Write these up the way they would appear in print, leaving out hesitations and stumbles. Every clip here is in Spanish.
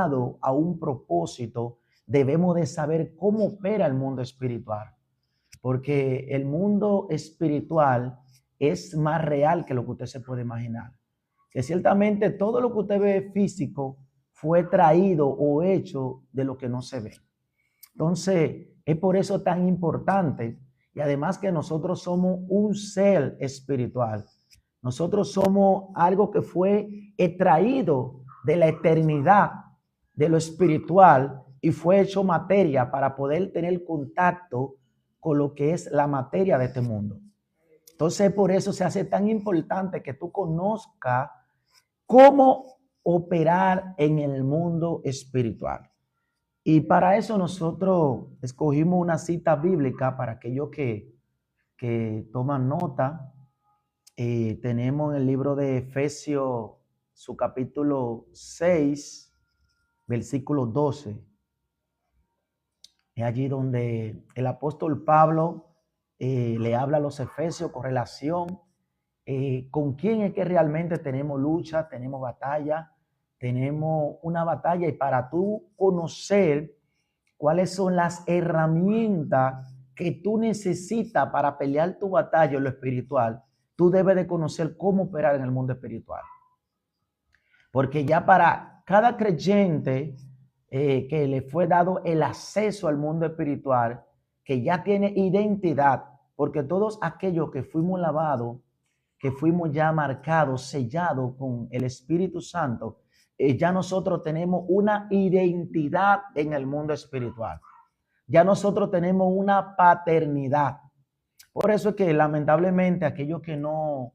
llamado a un propósito, debemos de saber cómo opera el mundo espiritual. Porque el mundo espiritual es más real que lo que usted se puede imaginar. Que ciertamente todo lo que usted ve físico fue traído o hecho de lo que no se ve. Entonces, es por eso tan importante. Y además que nosotros somos un ser espiritual. Nosotros somos algo que fue extraído de la eternidad, de lo espiritual, y fue hecho materia para poder tener contacto con lo que es la materia de este mundo. Entonces, por eso se hace tan importante que tú conozcas cómo operar en el mundo espiritual. Y para eso nosotros escogimos una cita bíblica para aquellos que toman nota. Tenemos en el libro de Efesios, su capítulo 6, versículo 12. Es allí donde el apóstol Pablo le habla a los efesios con relación con quién es que realmente tenemos lucha, tenemos batalla, tenemos una batalla. Y para tú conocer cuáles son las herramientas que tú necesitas para pelear tu batalla en lo espiritual, tú debes de conocer cómo operar en el mundo espiritual. Porque ya para cada creyente que le fue dado el acceso al mundo espiritual, que ya tiene identidad, porque todos aquellos que fuimos lavados, que fuimos ya marcados, sellados con el Espíritu Santo, ya nosotros tenemos una identidad en el mundo espiritual. Ya nosotros tenemos una paternidad. Por eso es que lamentablemente aquellos que no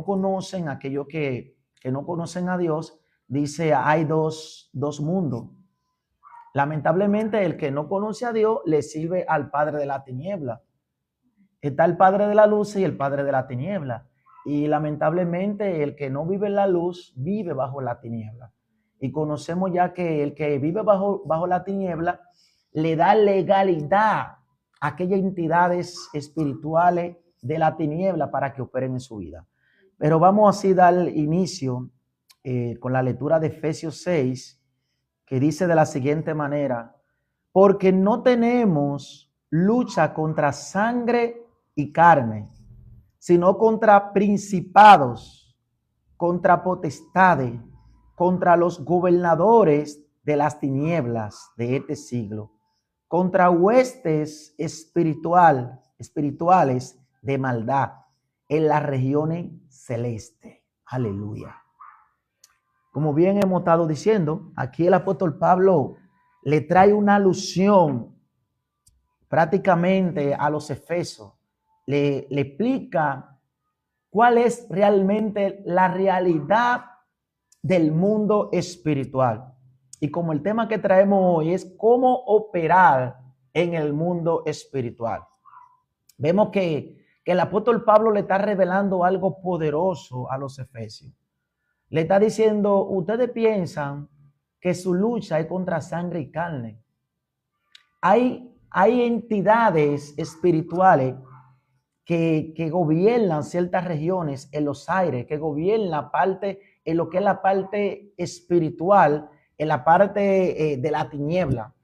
conocen, aquellos que no conocen a Dios, dice hay dos mundos. Lamentablemente el que no conoce a Dios le sirve al padre de la tiniebla. Está el padre de la luz y el padre de la tiniebla. Y lamentablemente el que no vive en la luz vive bajo la tiniebla. Y conocemos ya que el que vive bajo la tiniebla le da legalidad a aquellas entidades espirituales de la tiniebla para que operen en su vida. Pero vamos así a dar inicio con la lectura de Efesios 6, que dice de la siguiente manera: porque no tenemos lucha contra sangre y carne, sino contra principados, contra potestades, contra los gobernadores de las tinieblas de este siglo, contra huestes espirituales de maldad en las regiones celestes. Aleluya. Como bien hemos estado diciendo, aquí el apóstol Pablo le trae una alusión prácticamente a los efesios. Le explica cuál es realmente la realidad del mundo espiritual. Y como el tema que traemos hoy es cómo operar en el mundo espiritual, vemos que el apóstol Pablo le está revelando algo poderoso a los efesios. Le está diciendo, ustedes piensan que su lucha es contra sangre y carne. Hay entidades espirituales que gobiernan ciertas regiones en los aires, que gobiernan parte en lo que es la parte espiritual, en la parte de la tiniebla.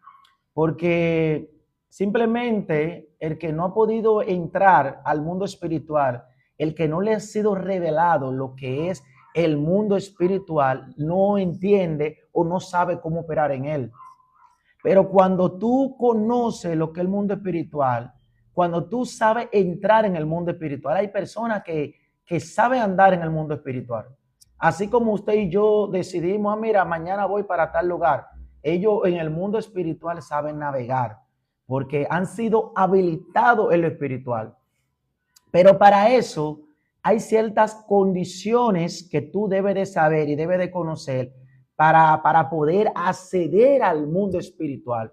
Porque simplemente el que no ha podido entrar al mundo espiritual, el que no le ha sido revelado lo que es el mundo espiritual, no entiende o no sabe cómo operar en él. Pero cuando tú conoces lo que es el mundo espiritual, cuando tú sabes entrar en el mundo espiritual, hay personas que saben andar en el mundo espiritual. Así como usted y yo decidimos, mira, mañana voy para tal lugar. Ellos en el mundo espiritual saben navegar porque han sido habilitados en lo espiritual. Pero para eso hay ciertas condiciones que tú debes de saber y debes de conocer para poder acceder al mundo espiritual.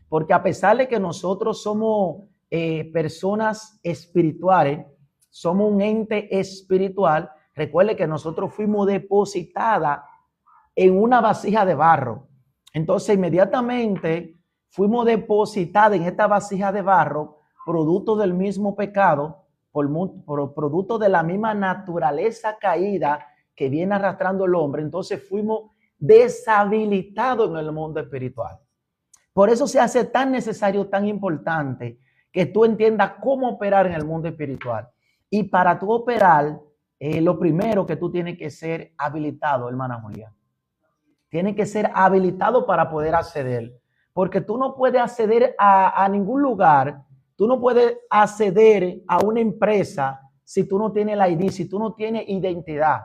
Porque a pesar de que nosotros somos personas espirituales, somos un ente espiritual, recuerde que nosotros fuimos depositadas en una vasija de barro. Entonces inmediatamente fuimos depositadas en esta vasija de barro, producto del mismo pecado, por producto de la misma naturaleza caída que viene arrastrando el hombre. Entonces fuimos deshabilitado en el mundo espiritual. Por eso se hace tan necesario, tan importante que tú entiendas cómo operar en el mundo espiritual. Y para tú operar, lo primero que tú tienes que ser habilitado, hermana Julia. Tienes que ser habilitado para poder acceder. Porque tú no puedes acceder a ningún lugar. Tú no puedes acceder a una empresa si tú no tienes la ID, si tú no tienes identidad.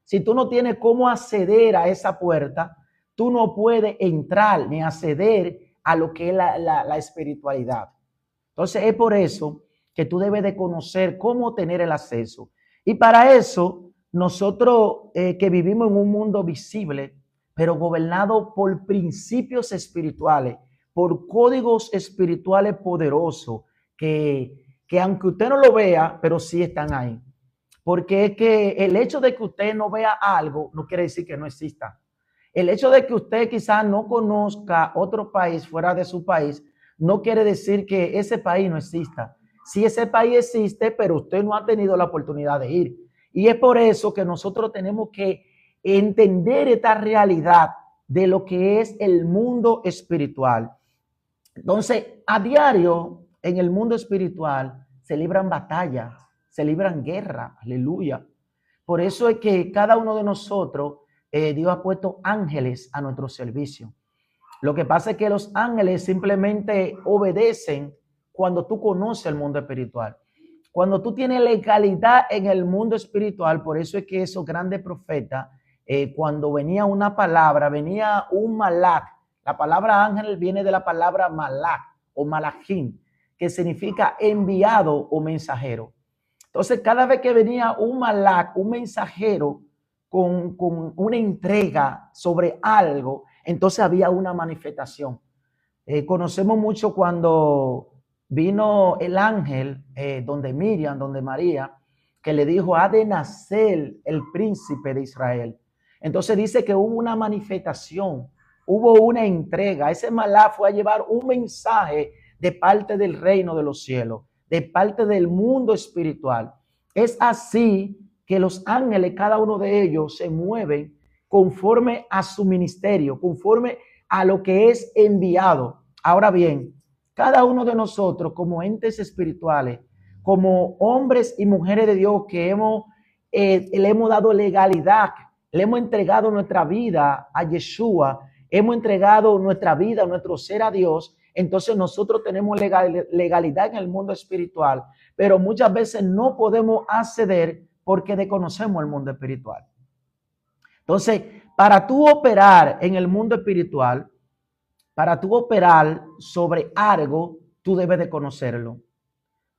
Si tú no tienes cómo acceder a esa puerta, tú no puedes entrar ni acceder a lo que es la espiritualidad. Entonces es por eso que tú debes de conocer cómo tener el acceso. Y para eso, nosotros que vivimos en un mundo visible, pero gobernado por principios espirituales, por códigos espirituales poderosos, que aunque usted no lo vea, pero sí están ahí. Porque es que el hecho de que usted no vea algo no quiere decir que no exista. El hecho de que usted quizás no conozca otro país fuera de su país no quiere decir que ese país no exista. Sí, ese país existe, pero usted no ha tenido la oportunidad de ir. Y es por eso que nosotros tenemos que entender esta realidad de lo que es el mundo espiritual. Entonces, a diario en el mundo espiritual se libran batallas, se libran guerras, aleluya. Por eso es que cada uno de nosotros, Dios ha puesto ángeles a nuestro servicio. Lo que pasa es que los ángeles simplemente obedecen cuando tú conoces el mundo espiritual. Cuando tú tienes legalidad en el mundo espiritual, por eso es que esos grandes profetas, cuando venía una palabra, venía un malak. La palabra ángel viene de la palabra malak o malajín, que significa enviado o mensajero. Entonces, cada vez que venía un malak, un mensajero con una entrega sobre algo, entonces había una manifestación. Conocemos mucho cuando vino el ángel donde Miriam, donde María, que le dijo, ha de nacer el príncipe de Israel. Entonces dice que hubo una manifestación, hubo una entrega. Ese malá fue a llevar un mensaje de parte del reino de los cielos, de parte del mundo espiritual. Es así que los ángeles, cada uno de ellos, se mueven conforme a su ministerio, conforme a lo que es enviado. Ahora bien, cada uno de nosotros como entes espirituales, como hombres y mujeres de Dios que le hemos dado legalidad, le hemos entregado nuestra vida a Yeshua, hemos entregado nuestra vida, nuestro ser a Dios, entonces nosotros tenemos legalidad en el mundo espiritual, pero muchas veces no podemos acceder porque desconocemos el mundo espiritual. Entonces, para tú operar en el mundo espiritual, para tú operar sobre algo, tú debes de conocerlo.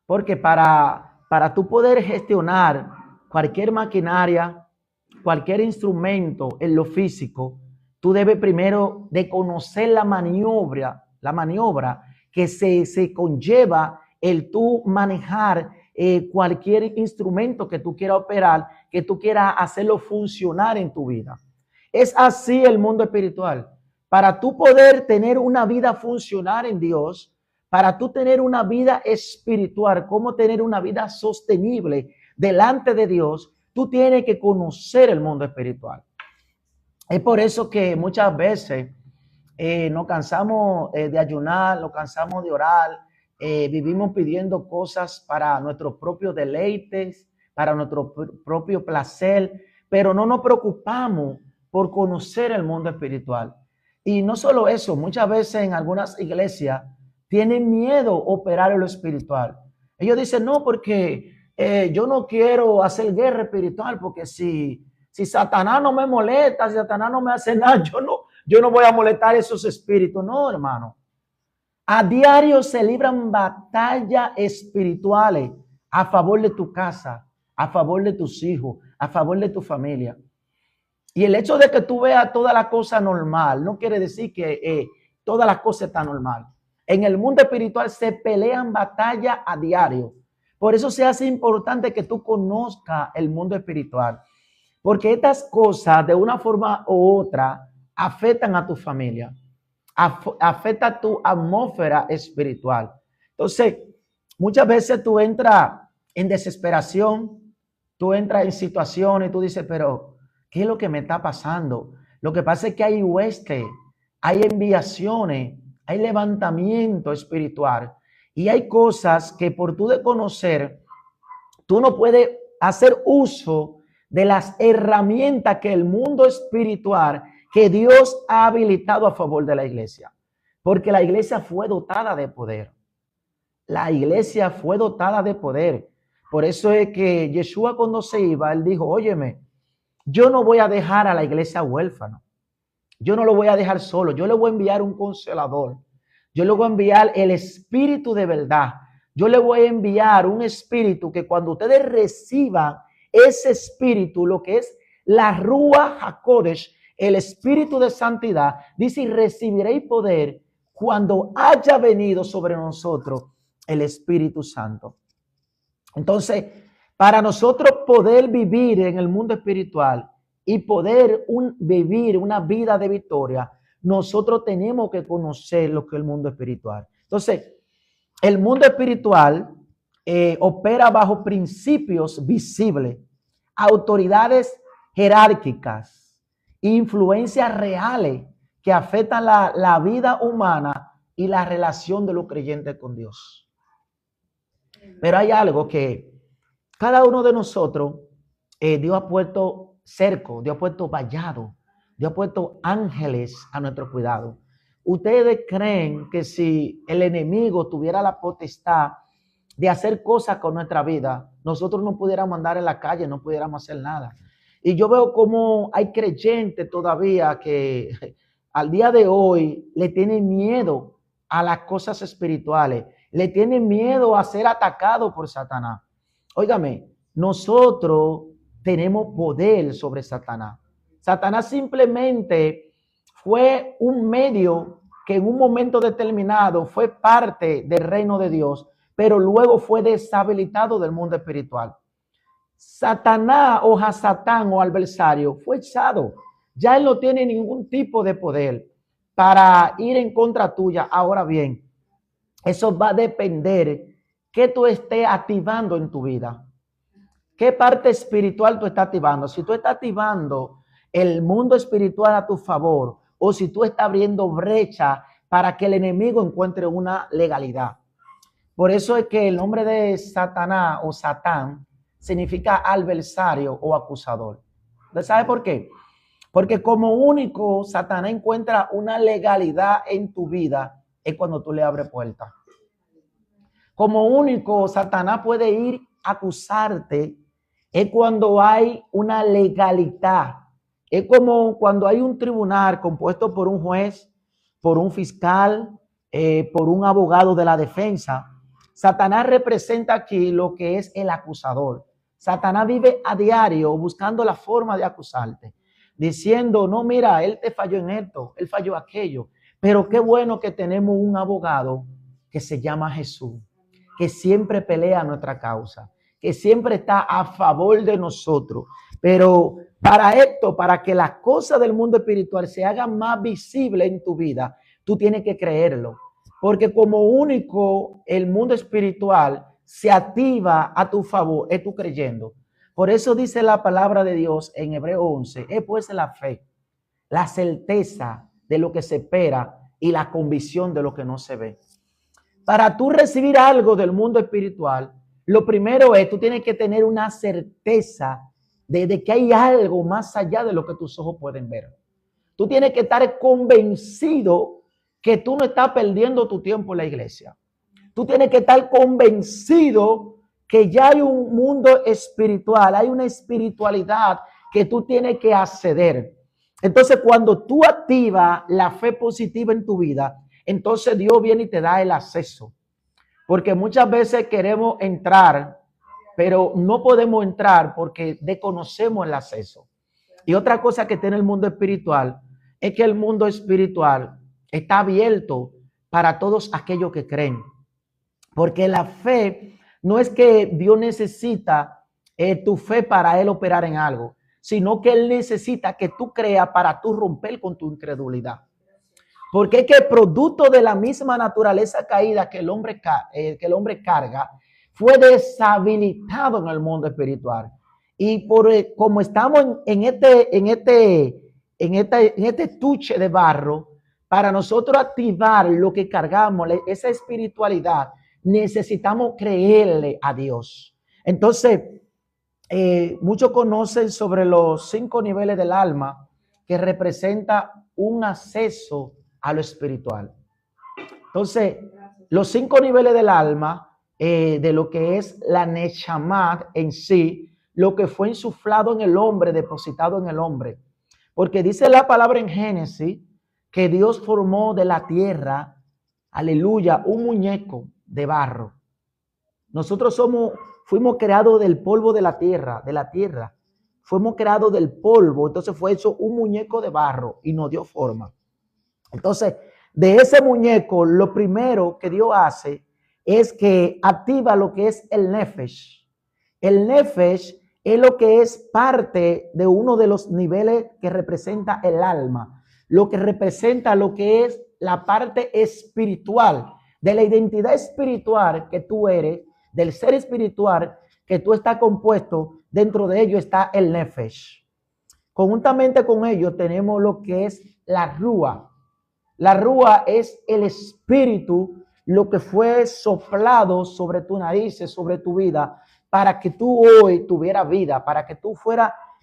Porque para tú poder gestionar cualquier maquinaria, cualquier instrumento en lo físico, tú debes primero de conocer la maniobra que se conlleva el tú manejar cualquier instrumento que tú quieras operar, que tú quieras hacerlo funcionar en tu vida. Es así el mundo espiritual. Para tú poder tener una vida funcional en Dios, para tú tener una vida espiritual, cómo tener una vida sostenible delante de Dios, tú tienes que conocer el mundo espiritual. Es por eso que muchas veces nos cansamos de ayunar, nos cansamos de orar, vivimos pidiendo cosas para nuestros propios deleites, para nuestro propio placer, pero no nos preocupamos por conocer el mundo espiritual. Y no solo eso, muchas veces en algunas iglesias tienen miedo a operar en lo espiritual. Ellos dicen, no, porque yo no quiero hacer guerra espiritual, porque si Satanás no me molesta, si Satanás no me hace nada, yo no voy a molestar a esos espíritus. No, hermano. A diario se libran batallas espirituales a favor de tu casa, a favor de tus hijos, a favor de tu familia. Y el hecho de que tú veas toda la cosa normal no quiere decir que todas las cosas están normal. En el mundo espiritual se pelean batallas a diario. Por eso se hace importante que tú conozcas el mundo espiritual. Porque estas cosas de una forma u otra afectan a tu familia. Afecta a tu atmósfera espiritual. Entonces, muchas veces tú entras en desesperación, tú entras en situaciones y tú dices, pero ¿qué es lo que me está pasando? Lo que pasa es que hay hueste, hay enviaciones, hay levantamiento espiritual y hay cosas que por tú de conocer, tú no puedes hacer uso de las herramientas que el mundo espiritual, que Dios ha habilitado a favor de la iglesia. Porque la iglesia fue dotada de poder. La iglesia fue dotada de poder. Por eso es que Yeshua cuando se iba, él dijo, óyeme, yo no voy a dejar a la iglesia huérfana. Yo no lo voy a dejar solo. Yo le voy a enviar un consolador. Yo le voy a enviar el espíritu de verdad. Yo le voy a enviar un espíritu que cuando ustedes reciban ese espíritu, lo que es la Ruach HaKodesh, el espíritu de santidad, dice, y recibiréis poder cuando haya venido sobre nosotros el Espíritu Santo. Entonces, para nosotros poder vivir en el mundo espiritual y poder vivir una vida de victoria, nosotros tenemos que conocer lo que es el mundo espiritual. Entonces, el mundo espiritual opera bajo principios visibles, autoridades jerárquicas, influencias reales que afectan la vida humana y la relación de los creyentes con Dios. Pero hay algo que cada uno de nosotros, Dios ha puesto cerco, Dios ha puesto vallado, Dios ha puesto ángeles a nuestro cuidado. ¿Ustedes creen que si el enemigo tuviera la potestad de hacer cosas con nuestra vida, nosotros no pudiéramos andar en la calle, no pudiéramos hacer nada? Y yo veo como hay creyentes todavía que al día de hoy le tienen miedo a las cosas espirituales, le tienen miedo a ser atacados por Satanás. Óigame, nosotros tenemos poder sobre Satanás. Satanás simplemente fue un medio que en un momento determinado fue parte del reino de Dios, pero luego fue deshabilitado del mundo espiritual. Satanás o Hasatán o adversario fue echado. Ya él no tiene ningún tipo de poder para ir en contra tuya. Ahora bien, eso va a depender que tú estés activando en tu vida. ¿Qué parte espiritual tú estás activando? Si tú estás activando el mundo espiritual a tu favor o si tú estás abriendo brecha para que el enemigo encuentre una legalidad. Por eso es que el nombre de Satanás o Satán significa adversario o acusador. ¿Usted sabe por qué? Porque como único Satanás encuentra una legalidad en tu vida es cuando tú le abres puertas. Como único Satanás puede ir a acusarte es cuando hay una legalidad. Es como cuando hay un tribunal compuesto por un juez, por un fiscal, por un abogado de la defensa. Satanás representa aquí lo que es el acusador. Satanás vive a diario buscando la forma de acusarte, diciendo, no, mira, él te falló en esto, él falló aquello. Pero qué bueno que tenemos un abogado que se llama Jesús, que siempre pelea nuestra causa, que siempre está a favor de nosotros. Pero para esto, para que las cosas del mundo espiritual se hagan más visibles en tu vida, tú tienes que creerlo. Porque como único el mundo espiritual se activa a tu favor, es tú creyendo. Por eso dice la palabra de Dios en Hebreo 11, es pues la fe, la certeza de lo que se espera y la convicción de lo que no se ve. Para tú recibir algo del mundo espiritual, lo primero es, tú tienes que tener una certeza de que hay algo más allá de lo que tus ojos pueden ver. Tú tienes que estar convencido que tú no estás perdiendo tu tiempo en la iglesia. Tú tienes que estar convencido que ya hay un mundo espiritual, hay una espiritualidad que tú tienes que acceder. Entonces, cuando tú activas la fe positiva en tu vida, entonces Dios viene y te da el acceso. Porque muchas veces queremos entrar, pero no podemos entrar porque desconocemos el acceso. Y otra cosa que tiene el mundo espiritual es que el mundo espiritual está abierto para todos aquellos que creen. Porque la fe no es que Dios necesita tu fe para Él operar en algo, sino que Él necesita que tú creas para tú romper con tu incredulidad. Porque es que el producto de la misma naturaleza caída que el hombre carga fue deshabilitado en el mundo espiritual. Y como estamos en este en este estuche de barro, para nosotros activar lo que cargamos, esa espiritualidad, necesitamos creerle a Dios. Entonces, muchos conocen sobre los 5 niveles del alma, que representa un acceso a lo espiritual. Entonces, los 5 niveles del alma, de lo que es la Neshama en sí, lo que fue insuflado en el hombre, depositado en el hombre. Porque dice la palabra en Génesis que Dios formó de la tierra, aleluya, un muñeco de barro. Nosotros fuimos creados del polvo de la tierra, Fuimos creados del polvo, entonces fue hecho un muñeco de barro y nos dio forma. Entonces, de ese muñeco, lo primero que Dios hace es que activa lo que es el Nefesh. El Nefesh es lo que es parte de uno de los niveles que representa el alma, lo que representa lo que es la parte espiritual, de la identidad espiritual que tú eres, del ser espiritual que tú estás compuesto. Dentro de ello está el Nefesh. Conjuntamente con ello tenemos lo que es la Rúa. La Rúa es el espíritu, lo que fue soplado sobre tu nariz, sobre tu vida, para que tú hoy tuvieras vida, para que tú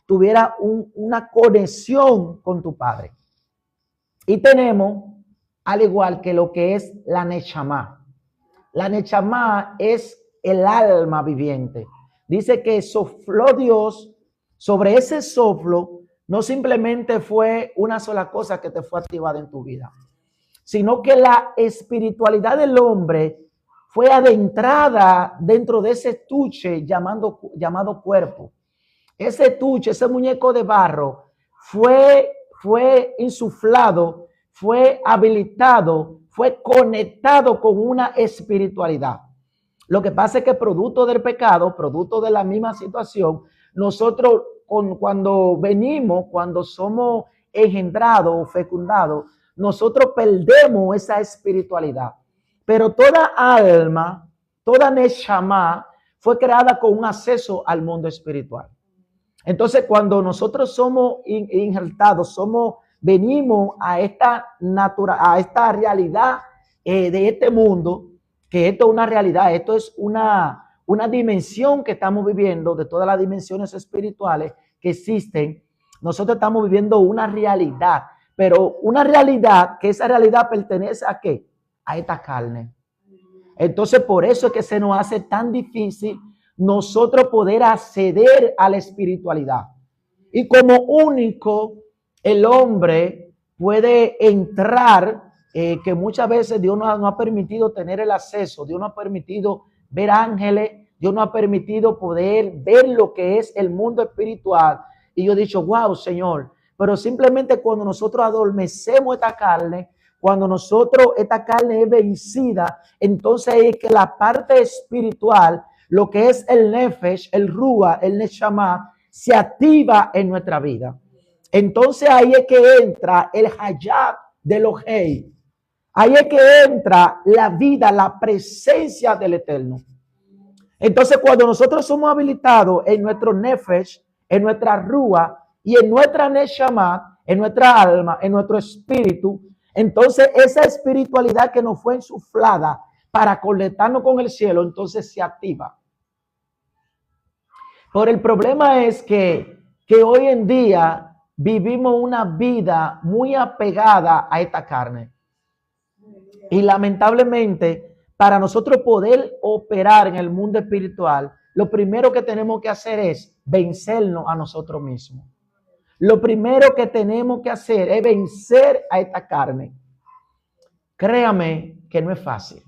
tuvieras una conexión con tu Padre. Y tenemos, al igual que lo que es la Neshama. La Neshama es el alma viviente. Dice que sopló Dios sobre ese soplo, no simplemente fue una sola cosa que te fue activada en tu vida, sino que la espiritualidad del hombre fue adentrada dentro de ese estuche llamado cuerpo. Ese estuche, ese muñeco de barro, fue insuflado, fue habilitado, fue conectado con una espiritualidad. Lo que pasa es que producto del pecado, producto de la misma situación, nosotros cuando somos engendrados o fecundados, nosotros perdemos esa espiritualidad. Pero toda alma, toda Neshama fue creada con un acceso al mundo espiritual. Entonces, cuando nosotros somos injertados, venimos a esta realidad de este mundo, que esto es una realidad, esto es una dimensión que estamos viviendo, de todas las dimensiones espirituales que existen. Nosotros estamos viviendo una realidad, pero una realidad que esa realidad pertenece ¿a qué? A esta carne. Entonces, por eso es que se nos hace tan difícil nosotros poder acceder a la espiritualidad. Y como único el hombre puede entrar, que muchas veces Dios no ha permitido tener el acceso, Dios no ha permitido ver ángeles, Dios no ha permitido poder ver lo que es el mundo espiritual. Y yo he dicho, wow, Señor, pero simplemente cuando nosotros adormecemos esta carne, cuando esta carne es vencida, entonces es que la parte espiritual, lo que es el Nefesh, el Rúa, el Neshama, se activa en nuestra vida. Entonces ahí es que entra el Hayat de Elohei. Ahí es que entra la vida, la presencia del Eterno. Entonces cuando nosotros somos habilitados en nuestro Nefesh, en nuestra Rúa y en nuestra Neshama, en nuestra alma, en nuestro espíritu, entonces esa espiritualidad que nos fue insuflada para conectarnos con el cielo, entonces se activa. Pero el problema es que hoy en día vivimos una vida muy apegada a esta carne. Y lamentablemente, para nosotros poder operar en el mundo espiritual, lo primero que tenemos que hacer es vencernos a nosotros mismos. Lo primero que tenemos que hacer es vencer a esta carne. Créame que no es fácil.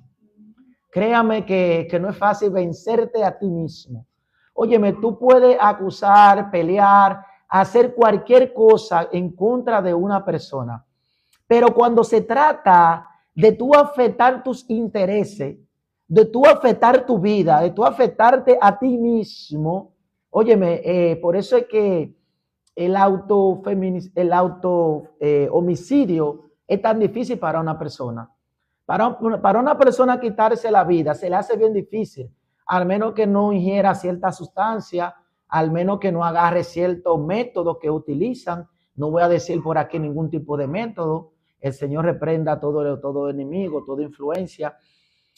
Créame que no es fácil vencerte a ti mismo. Óyeme, tú puedes acusar, pelear, hacer cualquier cosa en contra de una persona. Pero cuando se trata de tú afectar tus intereses, de tú afectar tu vida, de tú afectarte a ti mismo, óyeme, por eso es que el homicidio es tan difícil para una persona. Para una persona quitarse la vida se le hace bien difícil, al menos que no ingiera cierta sustancia, al menos que no agarre ciertos métodos que utilizan No voy a decir por aquí ningún tipo de método. El Señor reprenda todo enemigo, toda influencia.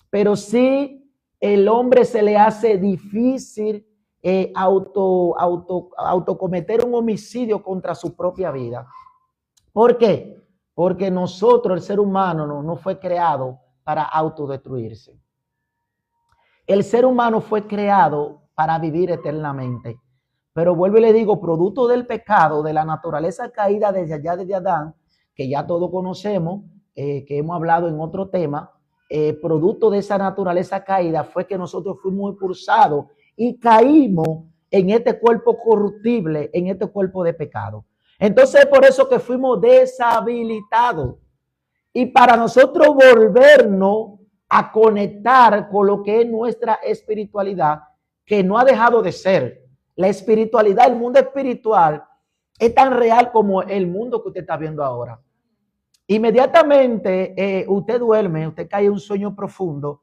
Pero sí, el hombre se le hace difícil autocometer un homicidio contra su propia vida. ¿Por qué? Porque nosotros, el ser humano, no fue creado para autodestruirse. El ser humano fue creado para vivir eternamente. Pero vuelvo y le digo, producto del pecado, de la naturaleza caída desde allá, desde Adán, que ya todos conocemos, que hemos hablado en otro tema, producto de esa naturaleza caída fue que nosotros fuimos impulsados y caímos en este cuerpo corruptible, en este cuerpo de pecado. Entonces, por eso que fuimos deshabilitados. Y para nosotros volvernos a conectar con lo que es nuestra espiritualidad, que no ha dejado de ser. La espiritualidad, el mundo espiritual, es tan real como el mundo que usted está viendo ahora. Inmediatamente usted duerme, usted cae en un sueño profundo.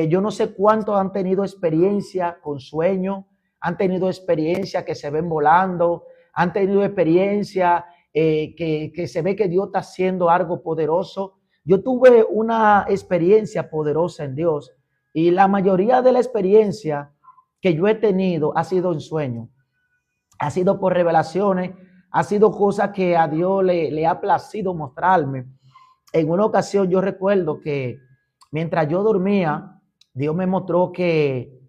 Yo no sé cuántos han tenido experiencia con sueños, han tenido experiencia que se ven volando, han tenido experiencia que se ve que Dios está haciendo algo poderoso. Yo tuve una experiencia poderosa en Dios y la mayoría de la experiencia que yo he tenido ha sido en sueños, ha sido por revelaciones, ha sido cosas que a Dios le ha placido mostrarme. En una ocasión yo recuerdo que mientras yo dormía, Dios me mostró que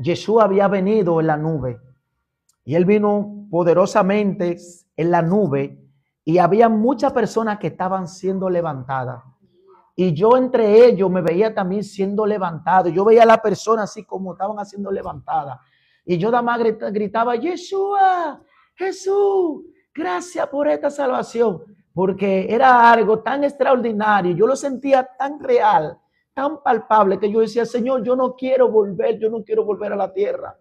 Jesús había venido en la nube. Y Él vino poderosamente en la nube y había muchas personas que estaban siendo levantadas. Y yo entre ellos me veía también siendo levantado. Yo veía a la persona así como estaban haciendo levantada. Y yo nada más gritaba, Yeshua, Jesús, gracias por esta salvación. Porque era algo tan extraordinario. Yo lo sentía tan real, tan palpable, que yo decía, Señor, yo no quiero volver a la tierra.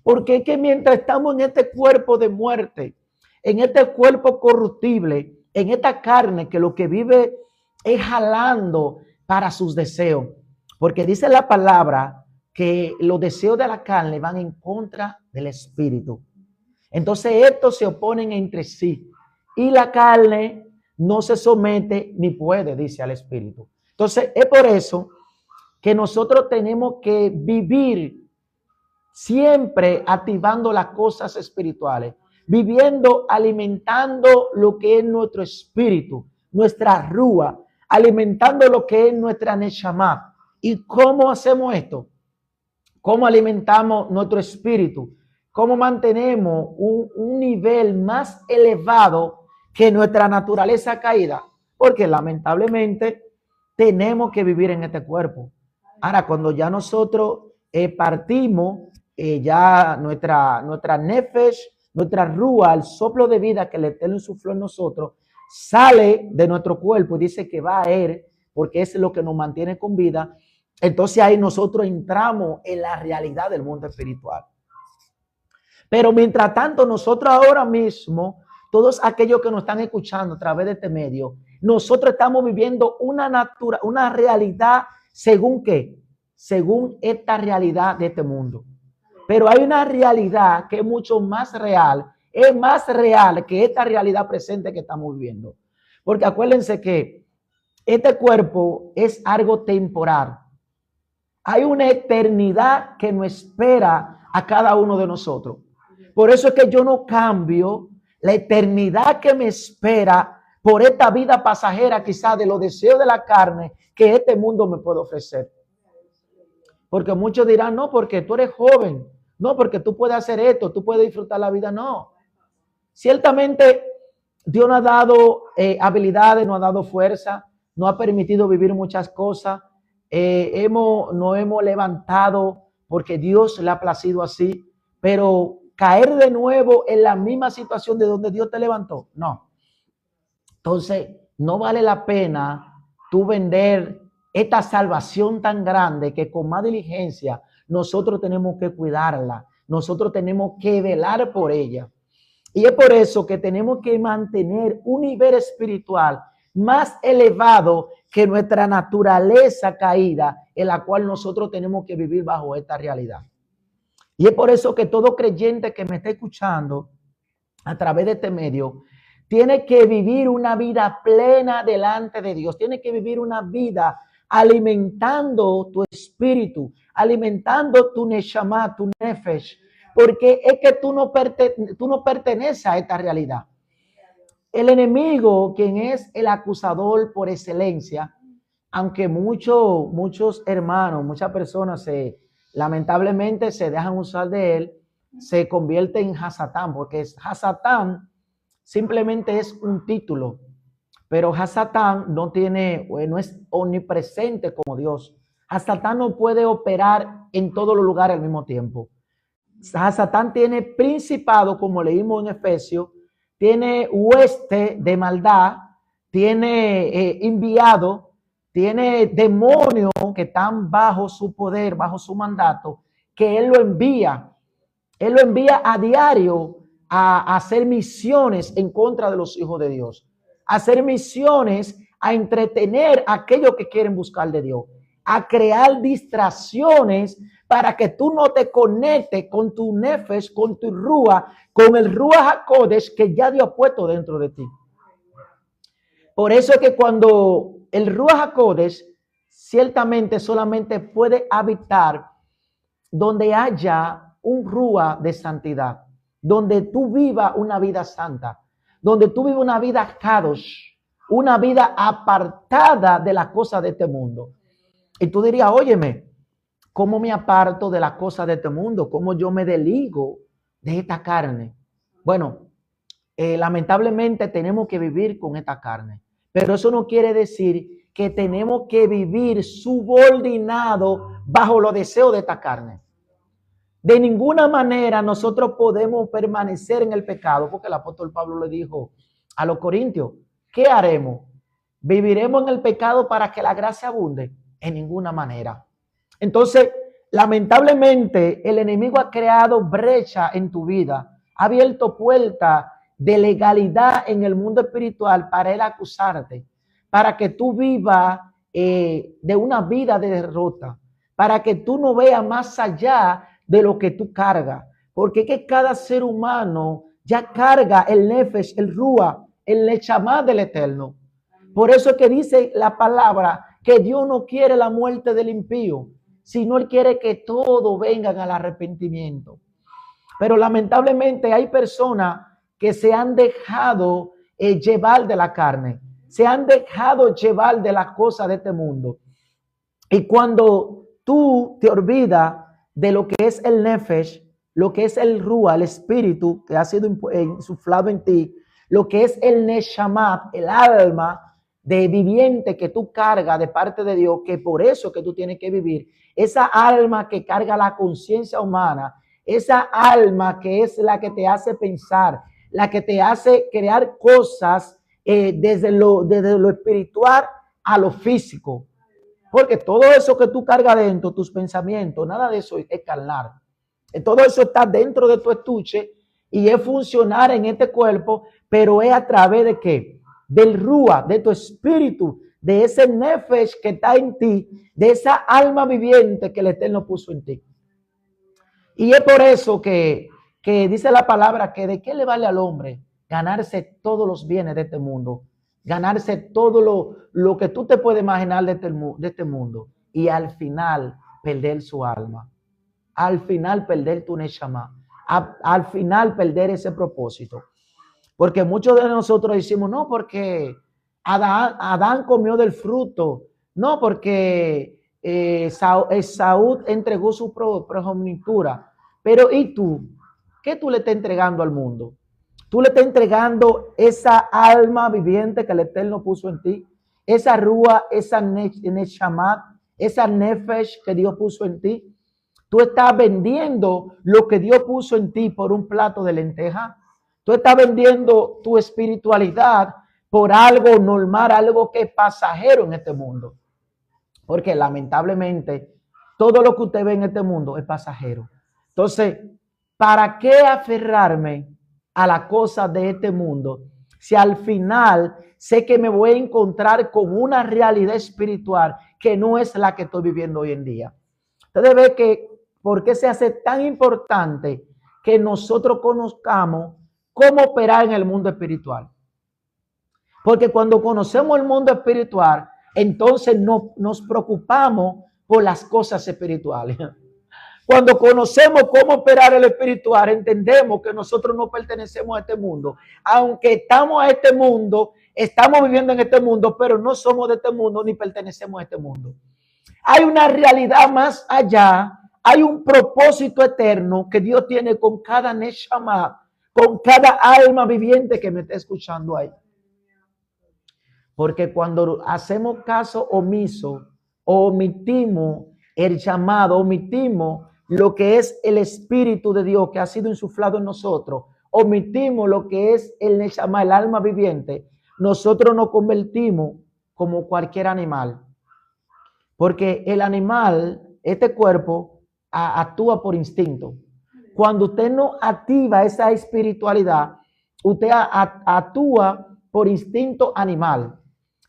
Porque es que mientras estamos en este cuerpo de muerte, en este cuerpo corruptible, en esta carne que lo que vive es jalando para sus deseos. Porque dice la palabra que los deseos de la carne van en contra del espíritu. Entonces estos se oponen entre sí. Y la carne no se somete ni puede, dice al espíritu. Entonces es por eso que nosotros tenemos que vivir siempre activando las cosas espirituales, viviendo, alimentando lo que es nuestro espíritu, nuestra rúa, alimentando lo que es nuestra neshama. ¿Y cómo hacemos esto? ¿Cómo alimentamos nuestro espíritu? ¿Cómo mantenemos un nivel más elevado que nuestra naturaleza caída? Porque lamentablemente tenemos que vivir en este cuerpo. Ahora, cuando ya nosotros partimos, ya nuestra nefesh, nuestra rúa, el soplo de vida que el Eterno insufló en nosotros, sale de nuestro cuerpo y dice que va a ir, porque es lo que nos mantiene con vida. Entonces ahí nosotros entramos en la realidad del mundo espiritual. Pero mientras tanto, nosotros ahora mismo, todos aquellos que nos están escuchando a través de este medio, nosotros estamos viviendo una realidad según qué, según esta realidad de este mundo. Pero hay una realidad que es mucho más real, es más real que esta realidad presente que estamos viviendo. Porque acuérdense que este cuerpo es algo temporal. Hay una eternidad que nos espera a cada uno de nosotros. Por eso es que yo no cambio la eternidad que me espera por esta vida pasajera, quizás de los deseos de la carne que este mundo me puede ofrecer. Porque muchos dirán, no, porque tú eres joven, no, porque tú puedes hacer esto, tú puedes disfrutar la vida. No. Ciertamente Dios nos ha dado habilidades, nos ha dado fuerza, nos ha permitido vivir muchas cosas. Nos hemos levantado porque Dios le ha placido así, pero caer de nuevo en la misma situación de donde Dios te levantó, no. Entonces, no vale la pena tú vender esta salvación tan grande que con más diligencia nosotros tenemos que cuidarla, nosotros tenemos que velar por ella. Y es por eso que tenemos que mantener un nivel espiritual más elevado que nuestra naturaleza caída, en la cual nosotros tenemos que vivir bajo esta realidad. Y es por eso que todo creyente que me está escuchando a través de este medio, tiene que vivir una vida plena delante de Dios. Tiene que vivir una vida alimentando tu espíritu, alimentando tu neshama, tu nefesh, porque es que tú no perteneces a esta realidad. El enemigo, quien es el acusador por excelencia, aunque muchos hermanos, muchas personas lamentablemente se dejan usar de él, se convierte en Hasatán, porque Hasatán simplemente es un título, pero Hasatán no es omnipresente como Dios. Hasatán no puede operar en todos los lugares al mismo tiempo. Hasatán tiene principado, como leímos en Efesios, tiene hueste de maldad, tiene enviado, tiene demonios que están bajo su poder, bajo su mandato, que él lo envía. Él lo envía a diario a hacer misiones en contra de los hijos de Dios, a hacer misiones, a entretener a aquellos que quieren buscar de Dios, a crear distracciones para que tú no te conectes con tu nefesh, con tu rúa, con el Ruach HaKodesh que ya Dios ha puesto dentro de ti. Por eso es que cuando el Ruach HaKodesh ciertamente solamente puede habitar donde haya un Ruach de santidad, donde tú vivas una vida santa, donde tú vivas una vida Kadosh, una vida apartada de las cosas de este mundo. Y tú dirías, óyeme, ¿cómo me aparto de las cosas de este mundo? ¿Cómo yo me desligo de esta carne? Bueno, lamentablemente tenemos que vivir con esta carne, pero eso no quiere decir que tenemos que vivir subordinado bajo los deseos de esta carne. De ninguna manera nosotros podemos permanecer en el pecado, porque el apóstol Pablo le dijo a los corintios, ¿qué haremos? ¿Viviremos en el pecado para que la gracia abunde? En ninguna manera. Entonces, lamentablemente, el enemigo ha creado brecha en tu vida, ha abierto puertas de legalidad en el mundo espiritual para él acusarte, para que tú vivas de una vida de derrota, para que tú no veas más allá de lo que tú cargas, porque es que cada ser humano ya carga el nefesh, el rúa, el nechamá del Eterno. Por eso es que dice la palabra que Dios no quiere la muerte del impío, sino Él quiere que todos vengan al arrepentimiento. Pero lamentablemente hay personas que se han dejado llevar de la carne, se han dejado llevar de las cosas de este mundo. Y cuando tú te olvidas de lo que es el nefesh, lo que es el rúa, el espíritu que ha sido insuflado en ti, lo que es el neshama, el alma de viviente que tú cargas de parte de Dios, que por eso que tú tienes que vivir, esa alma que carga la conciencia humana, esa alma que es la que te hace pensar, la que te hace crear cosas desde lo espiritual a lo físico. Porque todo eso que tú cargas dentro, tus pensamientos, nada de eso es carnal. Todo eso está dentro de tu estuche y es funcionar en este cuerpo, pero es a través de ¿qué? Del Rúa, de tu espíritu, de ese nefesh que está en ti, de esa alma viviente que el Eterno puso en ti. Y es por eso que dice la palabra que de qué le vale al hombre ganarse todos los bienes de este mundo, ganarse todo lo que tú te puedes imaginar de este mundo y al final perder su alma, al final perder tu neshama, al final perder ese propósito. Porque muchos de nosotros decimos, no, porque Adán comió del fruto, no, porque Esaú entregó su progenitura. Pero ¿y tú? ¿Qué tú le estás entregando al mundo? Tú le estás entregando esa alma viviente que el Eterno puso en ti, esa rúa, esa neshama, esa nefesh que Dios puso en ti. Tú estás vendiendo lo que Dios puso en ti por un plato de lenteja. Tú estás vendiendo tu espiritualidad por algo normal, algo que es pasajero en este mundo. Porque lamentablemente todo lo que usted ve en este mundo es pasajero. Entonces, ¿para qué aferrarme a las cosas de este mundo si al final sé que me voy a encontrar con una realidad espiritual que no es la que estoy viviendo hoy en día? Ustedes ven que por qué se hace tan importante que nosotros conozcamos cómo operar en el mundo espiritual. Porque cuando conocemos el mundo espiritual, entonces no nos preocupamos por las cosas espirituales. Cuando conocemos cómo operar el espiritual, entendemos que nosotros no pertenecemos a este mundo. Aunque estamos a este mundo, estamos viviendo en este mundo, pero no somos de este mundo ni pertenecemos a este mundo. Hay una realidad más allá, hay un propósito eterno que Dios tiene con cada neshama, con cada alma viviente que me está escuchando ahí. Porque cuando hacemos caso omiso, omitimos el llamado, omitimos lo que es el Espíritu de Dios que ha sido insuflado en nosotros, omitimos lo que es el neshama, el alma viviente, nosotros nos convertimos como cualquier animal. Porque el animal, este cuerpo, actúa por instinto. Cuando usted no activa esa espiritualidad, usted actúa por instinto animal.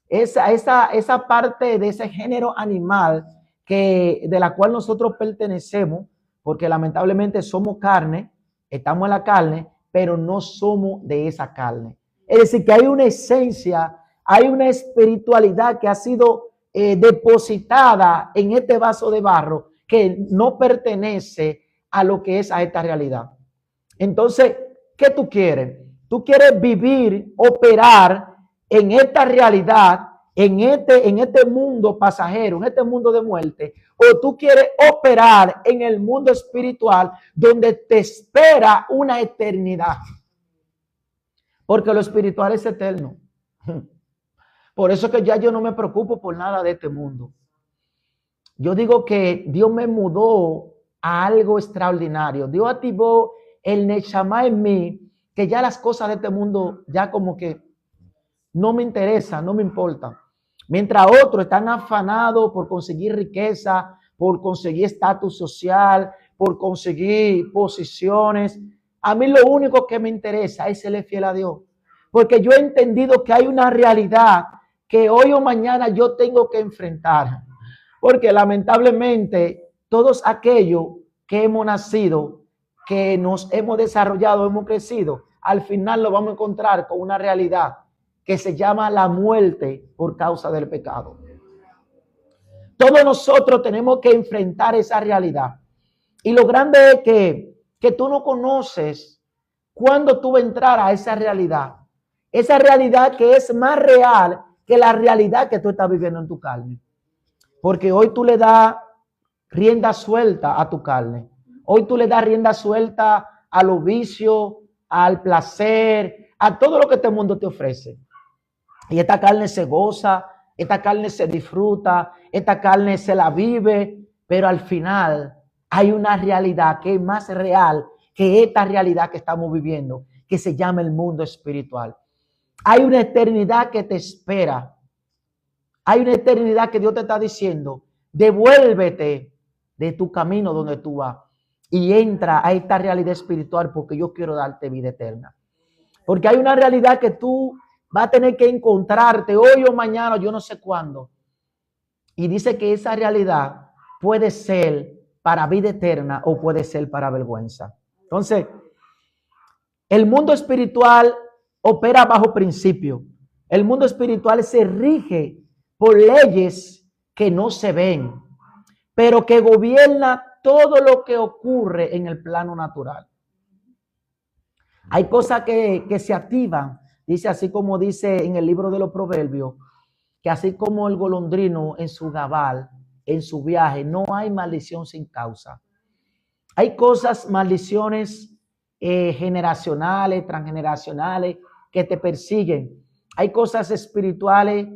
Esa parte de ese género animal de la cual nosotros pertenecemos, porque lamentablemente somos carne, estamos en la carne, pero no somos de esa carne. Es decir, que hay una esencia, hay una espiritualidad que ha sido depositada en este vaso de barro que no pertenece a lo que es a esta realidad. Entonces, ¿qué tú quieres? Tú quieres vivir, operar en esta realidad, en este mundo pasajero, en este mundo de muerte, o tú quieres operar en el mundo espiritual donde te espera una eternidad. Porque lo espiritual es eterno. Por eso que ya yo no me preocupo por nada de este mundo. Yo digo que Dios me mudó a algo extraordinario. Dios activó el neshama en mí, que ya las cosas de este mundo ya como que no me interesan, no me importan. Mientras otros están afanados por conseguir riqueza, por conseguir estatus social, por conseguir posiciones. A mí lo único que me interesa es serle fiel a Dios. Porque yo he entendido que hay una realidad que hoy o mañana yo tengo que enfrentar. Porque lamentablemente todos aquellos que hemos nacido, que nos hemos desarrollado, hemos crecido, al final lo vamos a encontrar con una realidad que se llama la muerte por causa del pecado. Todos nosotros tenemos que enfrentar esa realidad. Y lo grande es que tú no conoces cuándo tú vas a entrar a esa realidad. Esa realidad que es más real que la realidad que tú estás viviendo en tu carne. Porque hoy tú le das rienda suelta a tu carne. Hoy tú le das rienda suelta a los vicios, al placer, a todo lo que este mundo te ofrece. Y esta carne se goza, esta carne se disfruta, esta carne se la vive, pero al final hay una realidad que es más real que esta realidad que estamos viviendo, que se llama el mundo espiritual. Hay una eternidad que te espera. Hay una eternidad que Dios te está diciendo, devuélvete de tu camino donde tú vas y entra a esta realidad espiritual porque yo quiero darte vida eterna. Porque hay una realidad que tú vas a tener que encontrarte hoy o mañana, yo no sé cuándo. Y dice que esa realidad puede ser para vida eterna o puede ser para vergüenza. Entonces, el mundo espiritual opera bajo principio. El mundo espiritual se rige por leyes que no se ven, pero que gobierna todo lo que ocurre en el plano natural. Hay cosas que se activan, dice así como dice en el libro de los Proverbios, que así como el golondrino en su gabal, en su viaje, no hay maldición sin causa. Hay cosas, maldiciones generacionales, transgeneracionales, que te persiguen. Hay cosas espirituales,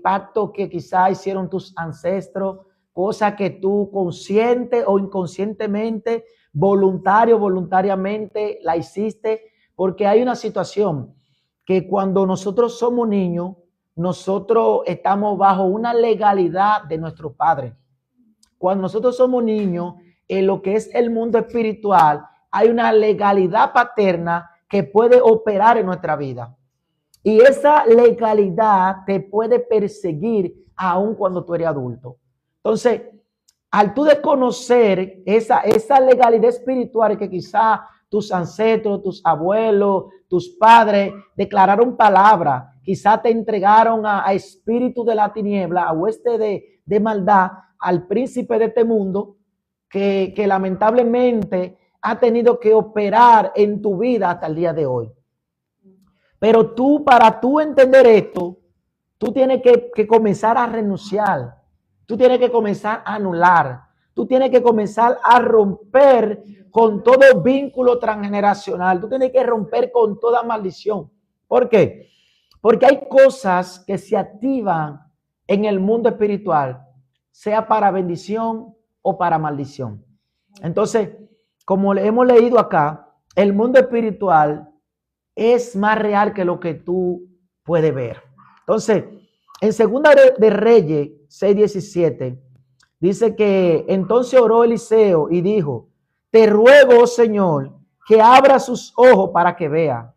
pactos que quizás hicieron tus ancestros, cosas que tú consciente o inconscientemente, voluntariamente la hiciste, porque hay una situación que cuando nosotros somos niños, nosotros estamos bajo una legalidad de nuestro padre. Cuando nosotros somos niños, en lo que es el mundo espiritual, hay una legalidad paterna que puede operar en nuestra vida. Y esa legalidad te puede perseguir aun cuando tú eres adulto. Entonces, al tú desconocer esa legalidad espiritual que quizá tus ancestros, tus abuelos, tus padres declararon palabra. Quizá te entregaron a espíritu de la tiniebla, a hueste de maldad, al príncipe de este mundo, que lamentablemente ha tenido que operar en tu vida hasta el día de hoy. Pero para tú entender esto, tú tienes que comenzar a renunciar. Tú tienes que comenzar a anular. Tú tienes que comenzar a romper con todo vínculo transgeneracional. Tú tienes que romper con toda maldición. ¿Por qué? Porque hay cosas que se activan en el mundo espiritual, sea para bendición o para maldición. Entonces, como hemos leído acá, el mundo espiritual es más real que lo que tú puedes ver. Entonces, en Segunda de Reyes 6:17, dice que entonces oró Eliseo y dijo: te ruego, oh Señor, que abra sus ojos para que vea.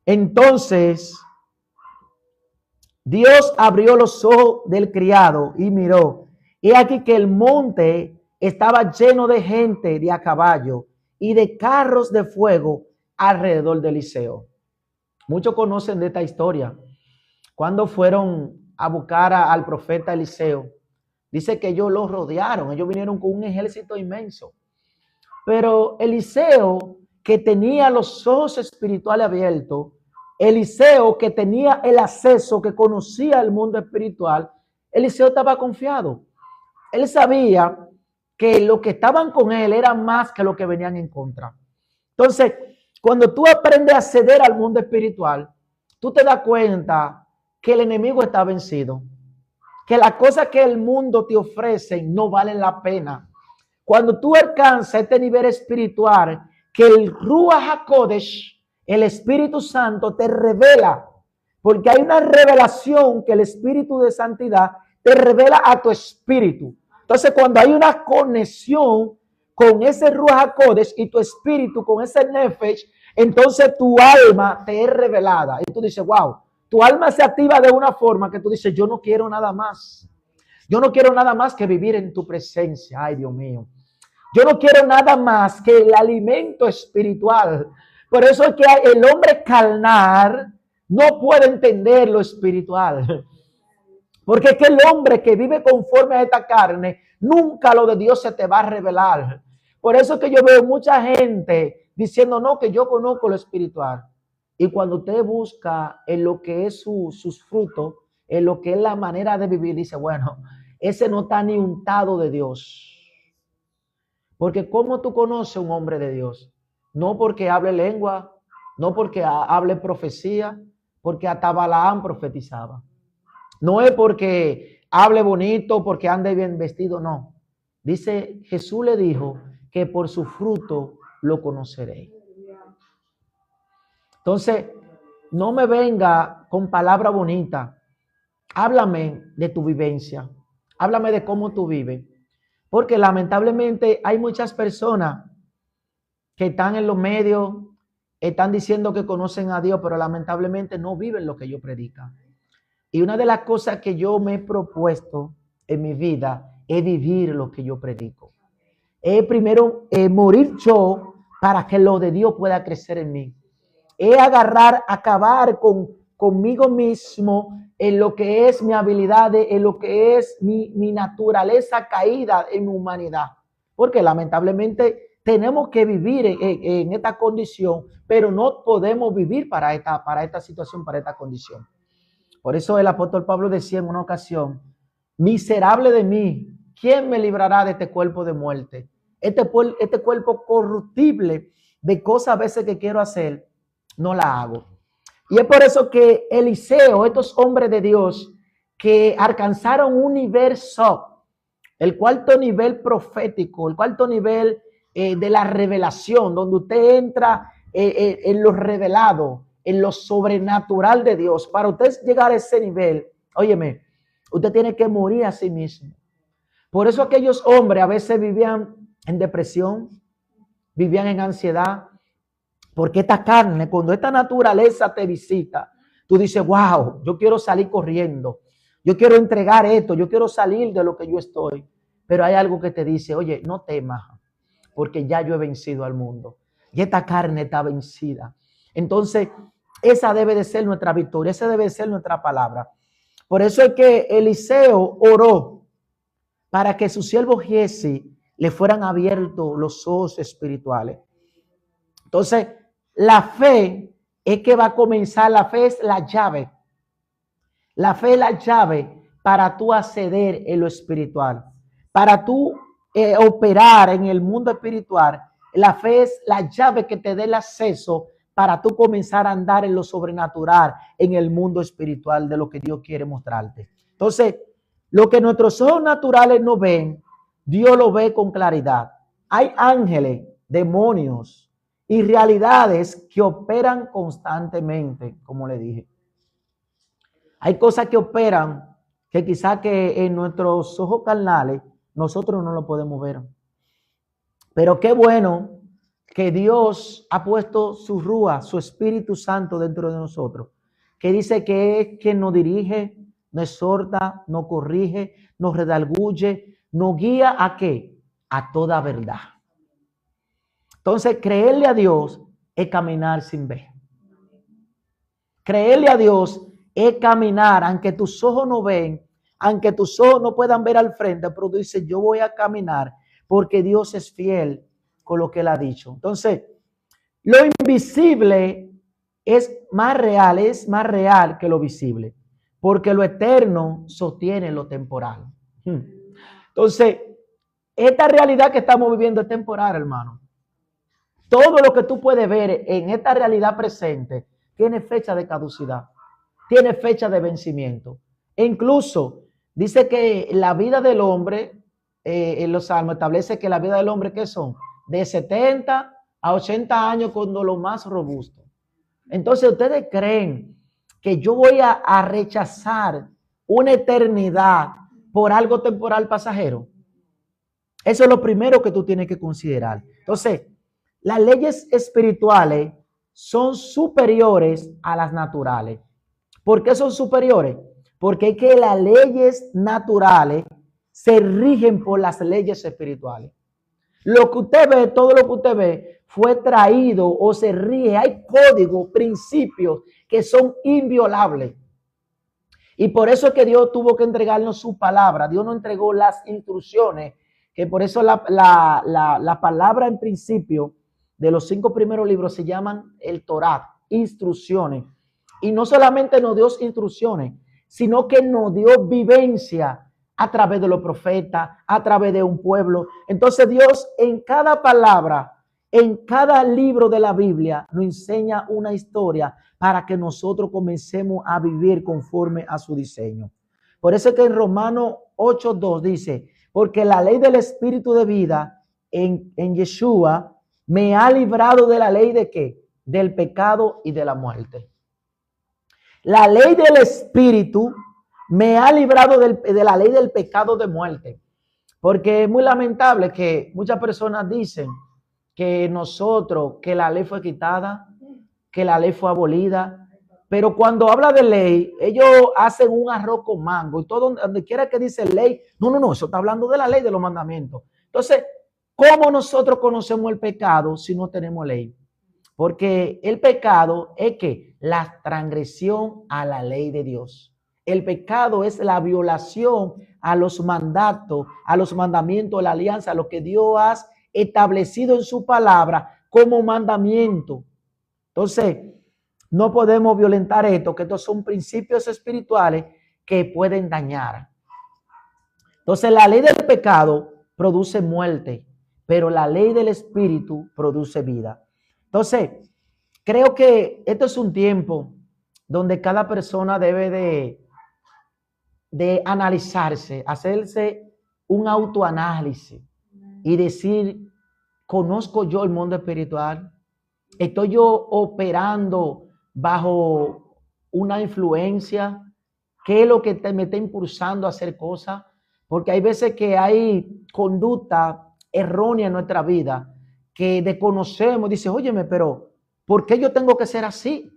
Entonces Dios abrió los ojos del criado y miró. Y aquí que el monte estaba lleno de gente de a caballo y de carros de fuego alrededor de Eliseo. Muchos conocen de esta historia. Cuando fueron a buscar al profeta Eliseo, dice que ellos lo rodearon. Ellos vinieron con un ejército inmenso. Pero Eliseo, que tenía los ojos espirituales abiertos, Eliseo, que tenía el acceso, que conocía el mundo espiritual, Eliseo estaba confiado. Él sabía que lo que estaban con él era más que lo que venían en contra. Entonces, cuando tú aprendes a acceder al mundo espiritual, tú te das cuenta que el enemigo está vencido, que las cosas que el mundo te ofrece no valen la pena. Cuando tú alcanzas este nivel espiritual, que el Ruach HaKodesh, el Espíritu Santo, te revela, porque hay una revelación que el Espíritu de Santidad te revela a tu espíritu. Entonces, cuando hay una conexión con ese Ruach HaKodesh y tu espíritu con ese Nefesh, entonces tu alma te es revelada. Y tú dices, wow, tu alma se activa de una forma que tú dices, yo no quiero nada más. Yo no quiero nada más que vivir en tu presencia. Ay, Dios mío. Yo no quiero nada más que el alimento espiritual. Por eso es que el hombre carnal no puede entender lo espiritual. Porque es que el hombre que vive conforme a esta carne, nunca lo de Dios se te va a revelar. Por eso es que yo veo mucha gente diciendo, no, que yo conozco lo espiritual. Y cuando usted busca en lo que es sus frutos, en lo que es la manera de vivir, dice, bueno, ese no está ni untado de Dios. Porque ¿cómo tú conoces un hombre de Dios? No porque hable lengua, no porque hable profecía, porque hasta Balaam profetizaba. No es porque hable bonito, porque ande bien vestido, no. Dice, Jesús le dijo que por su fruto lo conoceréis. Entonces, no me venga con palabra bonita. Háblame de tu vivencia. Háblame de cómo tú vives. Porque lamentablemente hay muchas personas que están en los medios, están diciendo que conocen a Dios, pero lamentablemente no viven lo que ellos predican. Y una de las cosas que yo me he propuesto en mi vida es vivir lo que yo predico. Es primero morir yo para que lo de Dios pueda crecer en mí. Es acabar conmigo mismo en lo que es mi habilidad, en lo que es mi naturaleza caída en mi humanidad. Porque lamentablemente tenemos que vivir en esta condición, pero no podemos vivir para esta situación, para esta condición. Por eso el apóstol Pablo decía en una ocasión, miserable de mí, ¿quién me librará de este cuerpo de muerte? Este cuerpo corruptible de cosas a veces que quiero hacer, no la hago. Y es por eso que Eliseo, estos hombres de Dios que alcanzaron un nivel el cuarto nivel profético, el cuarto nivel de la revelación, donde usted entra en lo revelado, en lo sobrenatural de Dios. Para usted llegar a ese nivel, óyeme, usted tiene que morir a sí mismo. Por eso aquellos hombres a veces vivían en depresión, vivían en ansiedad, porque esta carne, cuando esta naturaleza te visita, tú dices, wow, yo quiero salir corriendo, yo quiero entregar esto, yo quiero salir de lo que yo estoy. Pero hay algo que te dice, oye, no temas, porque ya yo he vencido al mundo. y esta carne está vencida. Entonces, esa debe de ser nuestra victoria, esa debe de ser nuestra palabra. Por eso es que Eliseo oró para que su siervo Giezi le fueran abiertos los ojos espirituales. Entonces, la fe es que va a comenzar, la fe es la llave. La fe es la llave para tú acceder en lo espiritual. Para tú operar en el mundo espiritual, la fe es la llave que te dé el acceso para tú comenzar a andar en lo sobrenatural, en el mundo espiritual de lo que Dios quiere mostrarte. Entonces, lo que nuestros ojos naturales no ven, Dios lo ve con claridad. Hay ángeles, demonios y realidades que operan constantemente, como le dije. Hay cosas que operan que quizás que en nuestros ojos carnales nosotros no lo podemos ver. Pero qué bueno que Dios ha puesto su rúa, su Espíritu Santo dentro de nosotros, que dice que es quien nos dirige, nos exhorta, nos corrige, nos redarguye, nos guía ¿a qué? A toda verdad. Entonces, creerle a Dios es caminar sin ver. Creerle a Dios es caminar, aunque tus ojos no ven, aunque tus ojos no puedan ver al frente, pero tú dices, yo voy a caminar porque Dios es fiel con lo que Él ha dicho. Entonces, lo invisible es más real que lo visible, porque lo eterno sostiene lo temporal. Entonces, esta realidad que estamos viviendo es temporal, hermano. Todo lo que tú puedes ver en esta realidad presente tiene fecha de caducidad, tiene fecha de vencimiento. E incluso dice que la vida del hombre, en los salmos establece que la vida del hombre, ¿qué son? De 70 a 80 años cuando lo más robusto. Entonces, ¿ustedes creen que yo voy a rechazar una eternidad por algo temporal pasajero? Eso es lo primero que tú tienes que considerar. Entonces, las leyes espirituales son superiores a las naturales. ¿Por qué son superiores? Porque es que las leyes naturales se rigen por las leyes espirituales. Lo que usted ve, todo lo que usted ve, fue traído o se rige. Hay códigos, principios que son inviolables. Y por eso es que Dios tuvo que entregarnos su palabra. Dios nos entregó las instrucciones, que por eso la palabra en principio de los 5 primeros libros se llaman el Torá, instrucciones. Y no solamente nos dio instrucciones, sino que nos dio vivencia a través de los profetas, a través de un pueblo. Entonces Dios en cada palabra, en cada libro de la Biblia, nos enseña una historia para que nosotros comencemos a vivir conforme a su diseño. Por eso es que en Romanos 8:2 dice, porque la ley del Espíritu de vida en Yeshua me ha librado de la ley de ¿qué? Del pecado y de la muerte. La ley del Espíritu me ha librado de la ley del pecado de muerte. Porque es muy lamentable que muchas personas dicen que que la ley fue quitada, que la ley fue abolida. Pero cuando habla de ley, ellos hacen un arroz con mango. Y todo donde quiera que dice ley, no, eso está hablando de la ley de los mandamientos. Entonces, ¿cómo nosotros conocemos el pecado si no tenemos ley? Porque el pecado es que la transgresión a la ley de Dios. El pecado es la violación a los mandatos, a los mandamientos de la alianza, a lo que Dios ha establecido en su palabra como mandamiento. Entonces, no podemos violentar esto, que estos son principios espirituales que pueden dañar. Entonces, la ley del pecado produce muerte, pero la ley del espíritu produce vida. Entonces, creo que esto es un tiempo donde cada persona debe de analizarse, hacerse un autoanálisis y decir, ¿conozco yo el mundo espiritual? ¿Estoy yo operando bajo una influencia? ¿Qué es lo que me está impulsando a hacer cosas? Porque hay veces que hay conducta errónea en nuestra vida que desconocemos. Dice, óyeme, pero ¿por qué yo tengo que ser así?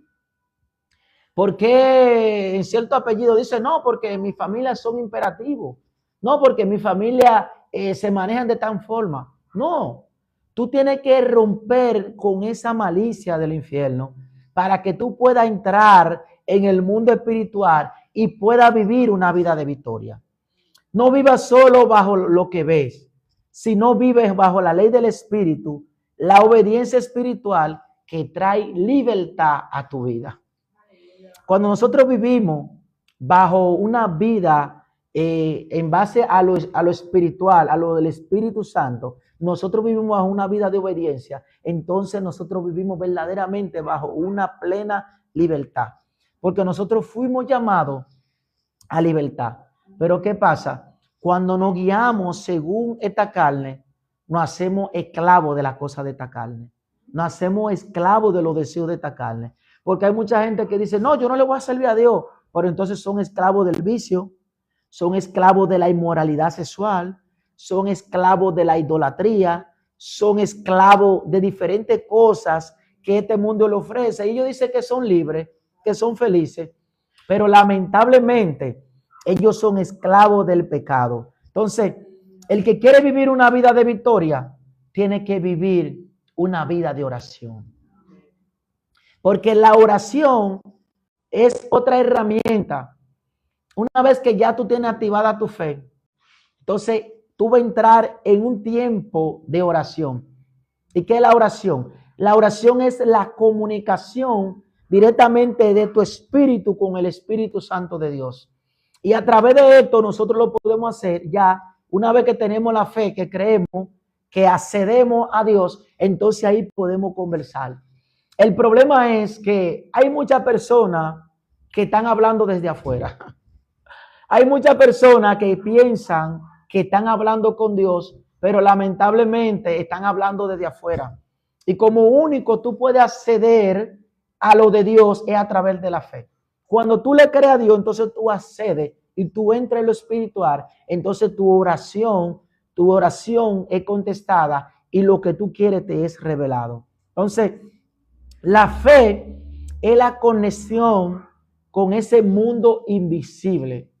¿Por qué en cierto apellido dice, no, porque mi familia son imperativos? No, porque mi familia se manejan de tal forma. No, Tú tienes que romper con esa malicia del infierno para que tú puedas entrar en el mundo espiritual y puedas vivir una vida de victoria. No vivas solo bajo lo que ves, sino vives bajo la ley del Espíritu, la obediencia espiritual que trae libertad a tu vida. Cuando nosotros vivimos bajo una vida en base a lo espiritual, a lo del Espíritu Santo, nosotros vivimos bajo una vida de obediencia, entonces nosotros vivimos verdaderamente bajo una plena libertad, porque nosotros fuimos llamados a libertad. Pero ¿qué pasa? Cuando nos guiamos según esta carne, nos hacemos esclavos de las cosas de esta carne. Nos hacemos esclavos de los deseos de esta carne. Porque hay mucha gente que dice, no, yo no le voy a servir a Dios. Pero entonces son esclavos del vicio, son esclavos de la inmoralidad sexual, son esclavos de la idolatría, son esclavos de diferentes cosas que este mundo le ofrece. Y ellos dicen que son libres, que son felices. Pero lamentablemente ellos son esclavos del pecado. Entonces, el que quiere vivir una vida de victoria, tiene que vivir una vida de oración. Porque la oración es otra herramienta. Una vez que ya tú tienes activada tu fe, entonces tú vas a entrar en un tiempo de oración. ¿Y qué es la oración? La oración es la comunicación directamente de tu espíritu con el Espíritu Santo de Dios. Y a través de esto nosotros lo podemos hacer ya una vez que tenemos la fe, que creemos, que accedemos a Dios, entonces ahí podemos conversar. El problema es que hay muchas personas que están hablando desde afuera. Hay muchas personas que piensan que están hablando con Dios, pero lamentablemente están hablando desde afuera. Y como único tú puedes acceder a lo de Dios es a través de la fe. Cuando tú le crees a Dios, entonces tú accedes y tú entras en lo espiritual, entonces tu oración es contestada y lo que tú quieres te es revelado. Entonces, la fe es la conexión con ese mundo invisible.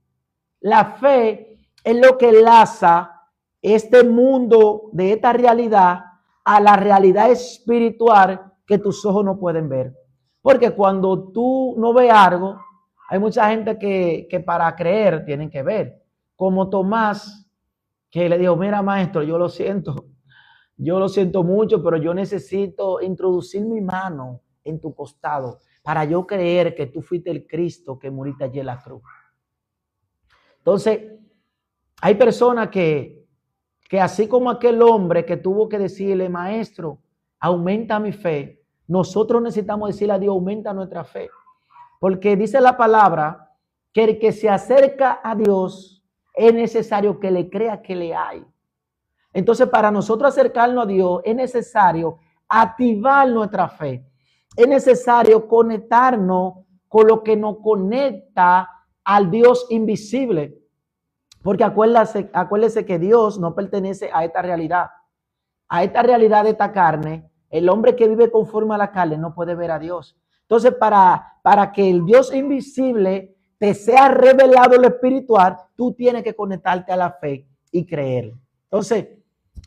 La fe es lo que enlaza este mundo de esta realidad a la realidad espiritual que tus ojos no pueden ver. Porque cuando tú no ves algo, hay mucha gente que para creer tienen que ver. Como Tomás, que le dijo, mira maestro, yo lo siento mucho, pero yo necesito introducir mi mano en tu costado para yo creer que tú fuiste el Cristo que muriste allí en la cruz. Entonces, hay personas que así como aquel hombre que tuvo que decirle, maestro, aumenta mi fe, nosotros necesitamos decirle a Dios, aumenta nuestra fe. Porque dice la palabra que el que se acerca a Dios es necesario que le crea que le hay. Entonces, para nosotros acercarnos a Dios es necesario activar nuestra fe. Es necesario conectarnos con lo que nos conecta al Dios invisible. Porque acuérdese que Dios no pertenece a esta realidad. A esta realidad de esta carne, el hombre que vive conforme a la carne no puede ver a Dios. Entonces, para que el Dios invisible te sea revelado en lo espiritual, tú tienes que conectarte a la fe y creer. Entonces,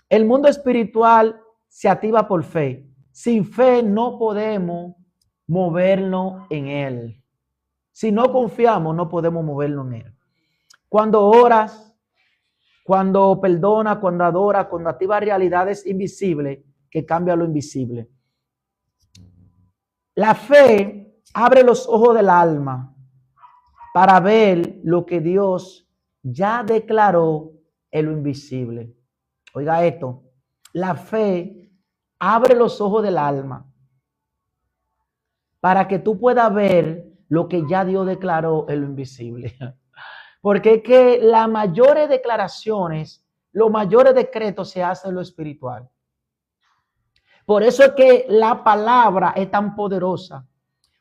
el mundo espiritual se activa por fe. Sin fe no podemos movernos en él. Si no confiamos, no podemos movernos en él. Cuando oras, cuando perdonas, cuando adoras, cuando activas realidades invisibles que cambian lo invisible. La fe abre los ojos del alma para ver lo que Dios ya declaró en lo invisible. Oiga esto, la fe abre los ojos del alma para que tú puedas ver lo que ya Dios declaró en lo invisible. Porque es que las mayores declaraciones, los mayores decretos se hacen en lo espiritual. Por eso es que la palabra es tan poderosa.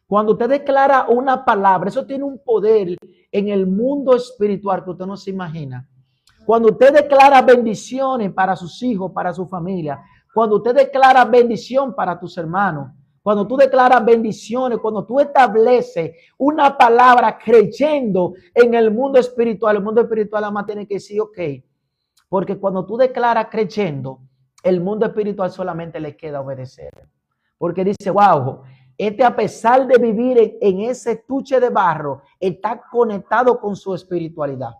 Cuando usted declara una palabra, eso tiene un poder en el mundo espiritual que usted no se imagina. Cuando usted declara bendiciones para sus hijos, para su familia, cuando usted declara bendición para tus hermanos, cuando tú declaras bendiciones, cuando tú estableces una palabra creyendo en el mundo espiritual además tiene que decir, ok, porque cuando tú declaras creyendo, el mundo espiritual solamente le queda obedecer. Porque dice, wow, a pesar de vivir en ese estuche de barro, está conectado con su espiritualidad.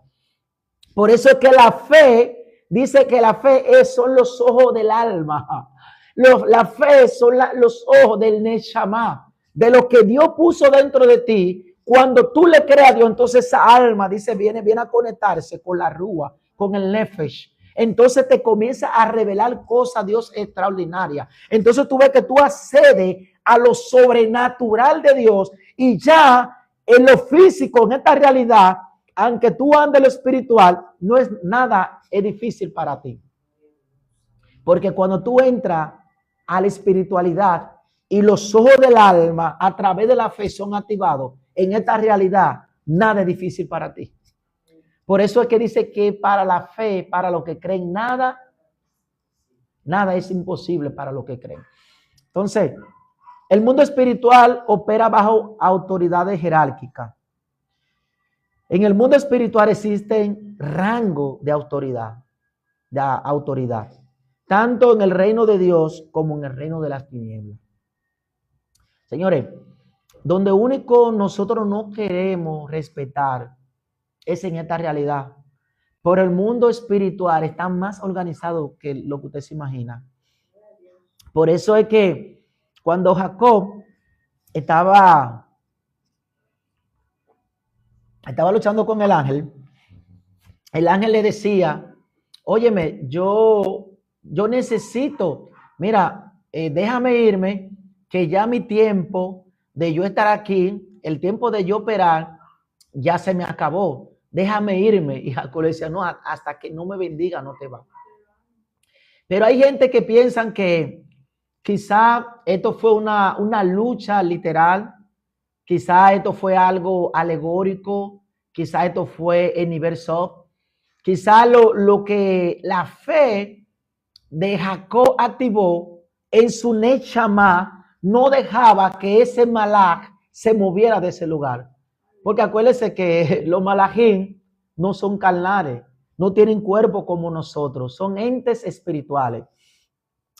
Por eso es que la fe, dice que la fe son los ojos del alma. La fe son los ojos del Neshama, de lo que Dios puso dentro de ti. Cuando tú le creas a Dios, entonces esa alma, dice, viene a conectarse con la rúa, con el nefesh. Entonces te comienza a revelar cosas, Dios, extraordinarias. Entonces tú ves que tú accedes a lo sobrenatural de Dios y ya en lo físico, en esta realidad, aunque tú andes en lo espiritual, no es nada, es difícil para ti. Porque cuando tú entras a la espiritualidad y los ojos del alma a través de la fe son activados, en esta realidad, nada es difícil para ti. Por eso es que dice que para la fe, para los que creen, nada es imposible para los que creen. Entonces, el mundo espiritual opera bajo autoridades jerárquicas. En el mundo espiritual existen rangos de autoridad, tanto en el reino de Dios como en el reino de las tinieblas. Señores, donde único nosotros no queremos respetar es en esta realidad. Por el mundo espiritual está más organizado que lo que usted se imagina. Por eso es que cuando Jacob estaba luchando con el ángel le decía, óyeme, yo necesito, mira, déjame irme, que ya mi tiempo de yo estar aquí, el tiempo de yo operar, ya se me acabó. Déjame irme. Y Jacob le decía, no, hasta que no me bendiga, no te va. Pero hay gente que piensan que quizá esto fue una lucha literal, quizá esto fue algo alegórico, quizá esto fue en nivel soft, quizá lo que la fe de Jacob activó en su Neshama no dejaba que ese malaj se moviera de ese lugar. Porque acuérdense que los malajín no son carnales, no tienen cuerpo como nosotros, son entes espirituales.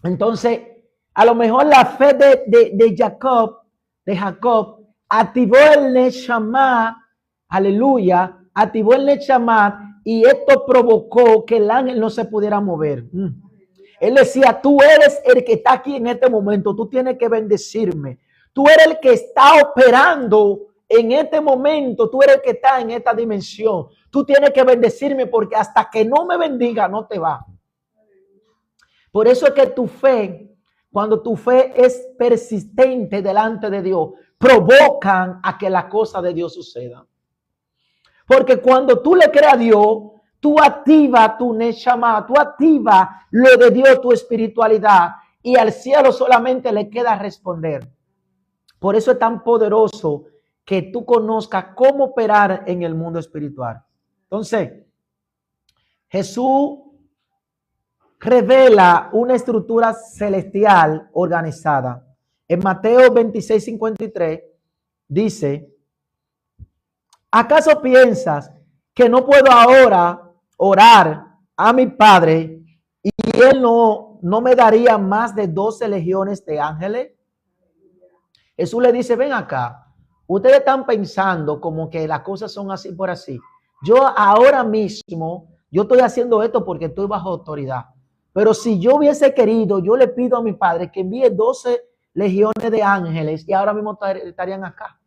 Entonces, a lo mejor la fe de Jacob activó el Neshama, aleluya, activó el Neshama y esto provocó que el ángel no se pudiera mover. Él decía, tú eres el que está aquí en este momento, tú tienes que bendecirme. Tú eres el que está operando en este momento, tú eres el que está en esta dimensión. Tú tienes que bendecirme porque hasta que no me bendiga no te va. Por eso es que tu fe, cuando tu fe es persistente delante de Dios, provocan a que la cosa de Dios suceda. Porque cuando tú le crees a Dios, tú activas tu Neshama, tú activas lo de Dios, tu espiritualidad, y al cielo solamente le queda responder. Por eso es tan poderoso que tú conozcas cómo operar en el mundo espiritual. Entonces, Jesús revela una estructura celestial organizada. En Mateo 26:53 dice, ¿acaso piensas que no puedo ahora orar a mi Padre y Él no me daría más de 12 legiones de ángeles? Jesús le dice, ven acá, ustedes están pensando como que las cosas son así por así. Yo ahora mismo, yo estoy haciendo esto porque estoy bajo autoridad. Pero si yo hubiese querido, yo le pido a mi Padre que envíe 12 legiones de ángeles y ahora mismo estarían acá.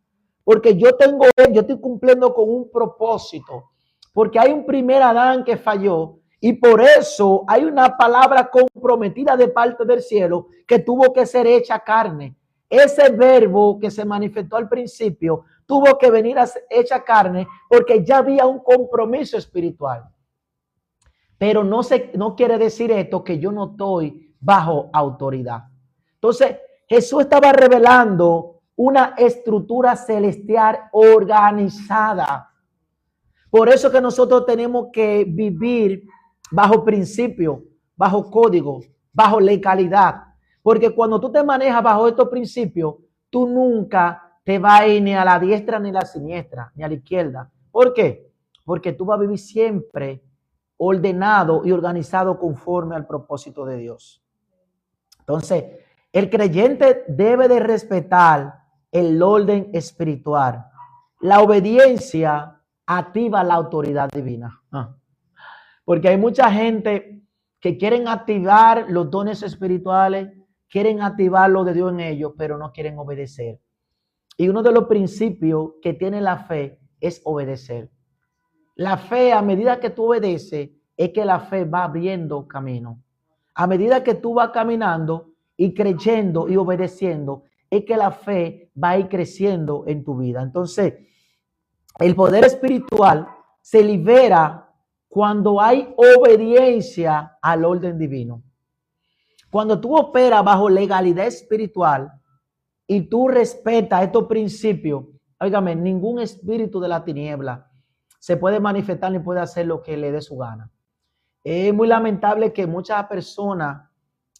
Porque yo estoy cumpliendo con un propósito. Porque hay un primer Adán que falló y por eso hay una palabra comprometida de parte del cielo que tuvo que ser hecha carne. Ese verbo que se manifestó al principio tuvo que venir a ser hecha carne porque ya había un compromiso espiritual. Pero no quiere decir esto que yo no estoy bajo autoridad. Entonces, Jesús estaba revelando una estructura celestial organizada. Por eso que nosotros tenemos que vivir bajo principio, bajo código, bajo legalidad. Porque cuando tú te manejas bajo estos principios, tú nunca te vas a ir ni a la diestra ni a la siniestra, ni a la izquierda. ¿Por qué? Porque tú vas a vivir siempre ordenado y organizado conforme al propósito de Dios. Entonces, el creyente debe de respetar el orden espiritual. La obediencia activa la autoridad divina. Porque hay mucha gente que quieren activar los dones espirituales, quieren activar lo de Dios en ellos, pero no quieren obedecer. Y uno de los principios que tiene la fe es obedecer. La fe, a medida que tú obedeces, es que la fe va abriendo camino. A medida que tú vas caminando y creyendo y obedeciendo, es que la fe va a ir creciendo en tu vida. Entonces, el poder espiritual se libera cuando hay obediencia al orden divino. Cuando tú operas bajo legalidad espiritual y tú respetas estos principios, óigame, ningún espíritu de la tiniebla se puede manifestar ni puede hacer lo que le dé su gana. Es muy lamentable que muchas personas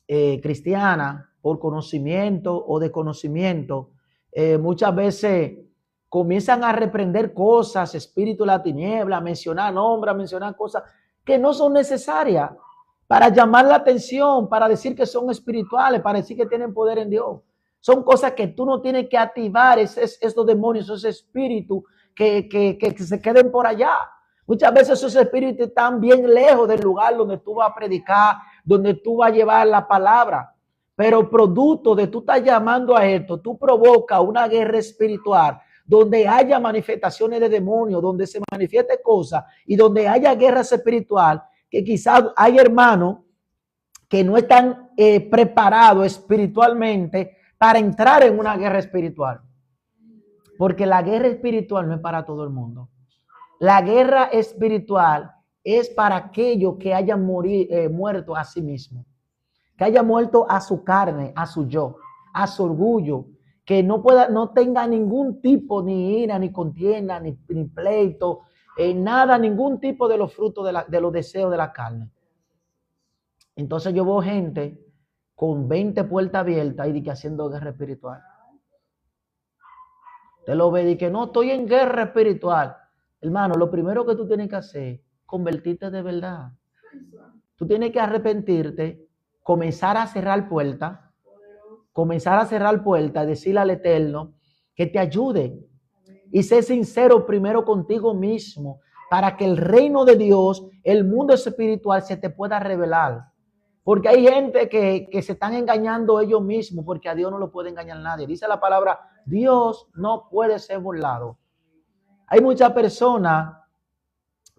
cristianas, por conocimiento o desconocimiento, muchas veces comienzan a reprender cosas, espíritu de la tiniebla, a mencionar nombres, a mencionar cosas que no son necesarias para llamar la atención, para decir que son espirituales, para decir que tienen poder en Dios. Son cosas que tú no tienes que activar, estos demonios, esos espíritus que se queden por allá. Muchas veces esos espíritus están bien lejos del lugar donde tú vas a predicar, donde tú vas a llevar la palabra. Pero producto de tú estás llamando a esto, tú provocas una guerra espiritual donde haya manifestaciones de demonios, donde se manifieste cosas y donde haya guerras espiritual, que quizás hay hermanos que no están preparados espiritualmente para entrar en una guerra espiritual. Porque la guerra espiritual no es para todo el mundo. La guerra espiritual es para aquellos que hayan muerto a sí mismo, que hayan muerto a su carne, a su yo, a su orgullo, que no tenga ningún tipo ni ira, ni contienda, ni pleito, nada, ningún tipo de los frutos de los deseos de la carne. Entonces yo veo gente con 20 puertas abiertas y haciendo guerra espiritual. Te lo ve y que no, estoy en guerra espiritual. Hermano, lo primero que tú tienes que hacer es convertirte de verdad. Tú tienes que arrepentirte, comenzar a cerrar puertas, decirle al Eterno que te ayude y ser sincero primero contigo mismo para que el reino de Dios, el mundo espiritual se te pueda revelar. Porque hay gente que se están engañando ellos mismos, porque a Dios no lo puede engañar nadie. Dice la palabra, Dios no puede ser burlado. Hay muchas personas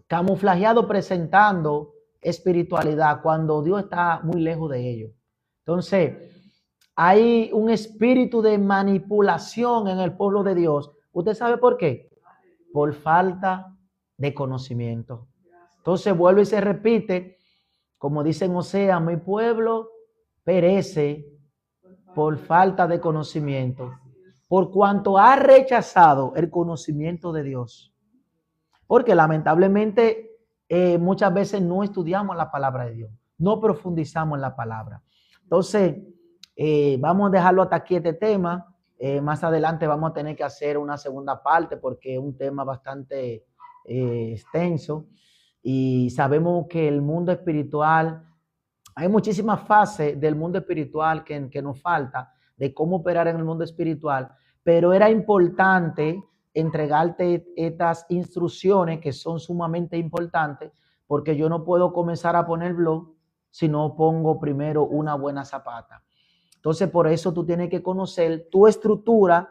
camuflajeadas presentando espiritualidad cuando Dios está muy lejos de ellos. Entonces, hay un espíritu de manipulación en el pueblo de Dios. ¿Usted sabe por qué? Por falta de conocimiento. Entonces vuelve y se repite, como dice en Osea, mi pueblo perece por falta de conocimiento, por cuanto ha rechazado el conocimiento de Dios. Porque lamentablemente muchas veces no estudiamos la palabra de Dios, no profundizamos en la palabra. Entonces, vamos a dejarlo hasta aquí este tema. Más adelante vamos a tener que hacer una segunda parte porque es un tema bastante extenso y sabemos que el mundo espiritual, hay muchísimas fases del mundo espiritual que nos falta de cómo operar en el mundo espiritual, pero era importante entregarte estas instrucciones que son sumamente importantes porque yo no puedo comenzar a poner blog si no pongo primero una buena zapata. Entonces, por eso tú tienes que conocer tu estructura,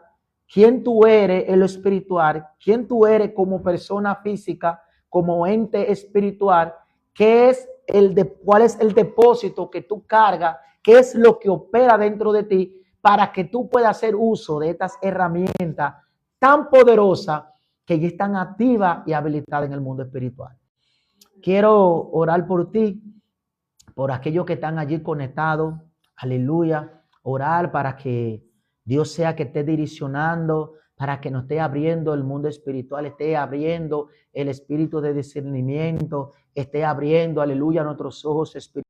quién tú eres en lo espiritual, quién tú eres como persona física, como ente espiritual, cuál es el depósito que tú cargas, qué es lo que opera dentro de ti para que tú puedas hacer uso de estas herramientas tan poderosas que ya están activas y habilitadas en el mundo espiritual. Quiero orar por ti, por aquellos que están allí conectados. Aleluya. Orar para que Dios sea que esté direccionando, para que nos esté abriendo el mundo espiritual, esté abriendo el espíritu de discernimiento, esté abriendo, aleluya, nuestros ojos espirituales.